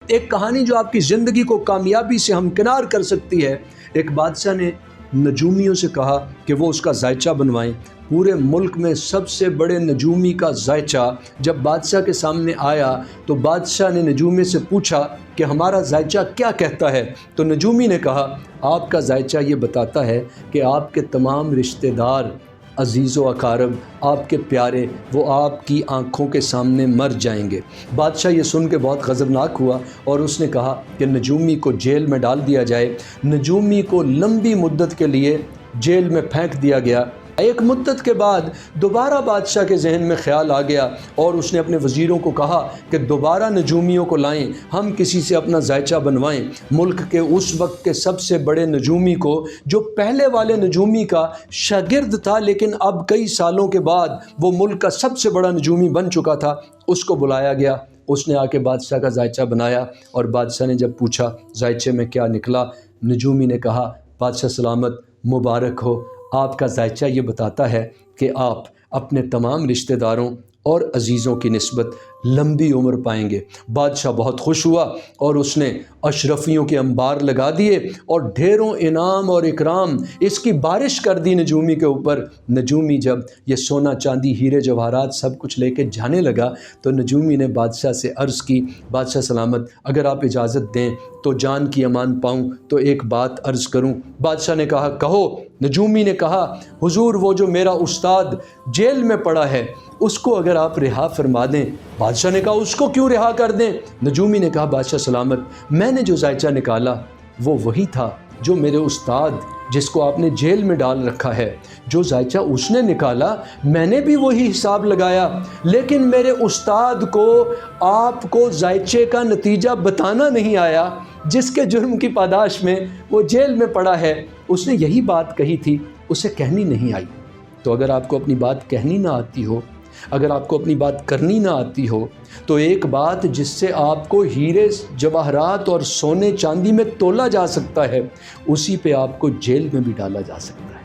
ایک کہانی جو آپ کی زندگی کو کامیابی سے ہمکنار کر سکتی ہے۔ ایک بادشاہ نے نجومیوں سے کہا کہ وہ اس کا ذائچہ بنوائیں۔ پورے ملک میں سب سے بڑے نجومی کا ذائچہ جب بادشاہ کے سامنے آیا تو بادشاہ نے نجومی سے پوچھا کہ ہمارا ذائچہ کیا کہتا ہے؟ تو نجومی نے کہا آپ کا ذائچہ یہ بتاتا ہے کہ آپ کے تمام رشتہ دار، عزیز و اقارب، آپ کے پیارے، وہ آپ کی آنکھوں کے سامنے مر جائیں گے۔ بادشاہ یہ سن کے بہت غضبناک ہوا اور اس نے کہا کہ نجومی کو جیل میں ڈال دیا جائے۔ نجومی کو لمبی مدت کے لیے جیل میں پھینک دیا گیا۔ ایک مدت کے بعد دوبارہ بادشاہ کے ذہن میں خیال آ گیا اور اس نے اپنے وزیروں کو کہا کہ دوبارہ نجومیوں کو لائیں، ہم کسی سے اپنا ذائچہ بنوائیں۔ ملک کے اس وقت کے سب سے بڑے نجومی کو، جو پہلے والے نجومی کا شاگرد تھا لیکن اب کئی سالوں کے بعد وہ ملک کا سب سے بڑا نجومی بن چکا تھا، اس کو بلایا گیا۔ اس نے آ کے بادشاہ کا ذائچہ بنایا اور بادشاہ نے جب پوچھا ذائچے میں کیا نکلا، نجومی نے کہا بادشاہ سلامت، مبارک ہو، آپ کا ذائچہ یہ بتاتا ہے کہ آپ اپنے تمام رشتہ داروں اور عزیزوں کی نسبت لمبی عمر پائیں گے۔ بادشاہ بہت خوش ہوا اور اس نے اشرفیوں کے انبار لگا دیے اور ڈھیروں انعام اور اکرام، اس کی بارش کر دی نجومی کے اوپر۔ نجومی جب یہ سونا چاندی ہیرے جواہرات سب کچھ لے کے جانے لگا تو نجومی نے بادشاہ سے عرض کی بادشاہ سلامت، اگر آپ اجازت دیں تو جان کی امان پاؤں تو ایک بات عرض کروں۔ بادشاہ نے کہا کہو۔ نجومی نے کہا حضور وہ جو میرا استاد جیل میں پڑا ہے اس کو اگر آپ رہا فرما دیں۔ بادشاہ نے کہا اس کو کیوں رہا کر دیں؟ نجومی نے کہا بادشاہ سلامت، میں نے جو ذائچہ نکالا وہ وہی تھا جو میرے استاد جس کو آپ نے جیل میں ڈال رکھا ہے، جو ذائچہ اس نے نکالا میں نے بھی وہی حساب لگایا، لیکن میرے استاد کو آپ کو ذائچے کا نتیجہ بتانا نہیں آیا جس کے جرم کی پاداش میں وہ جیل میں پڑا ہے۔ اس نے یہی بات کہی تھی، اسے کہنی نہیں آئی۔ تو اگر آپ کو اپنی بات کہنی نہ آتی ہو، اگر آپ کو اپنی بات کرنی نہ آتی ہو، تو ایک بات جس سے آپ کو ہیرے جواہرات اور سونے چاندی میں تولا جا سکتا ہے، اسی پہ آپ کو جیل میں بھی ڈالا جا سکتا ہے۔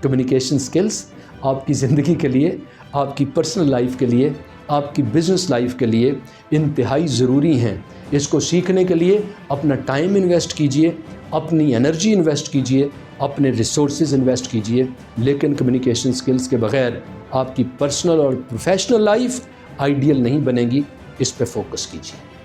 کمیونیکیشن سکلز آپ کی زندگی کے لیے، آپ کی پرسنل لائف کے لیے، آپ کی بزنس لائف کے لیے انتہائی ضروری ہیں۔ اس کو سیکھنے کے لیے اپنا ٹائم انویسٹ کیجئے، اپنی انرجی انویسٹ کیجئے، اپنے ریسورسز انویسٹ کیجئے، لیکن کمیونیکیشن سکلز کے بغیر آپ کی پرسنل اور پروفیشنل لائف آئیڈیل نہیں بنے گی۔ اس پہ فوکس کیجئے۔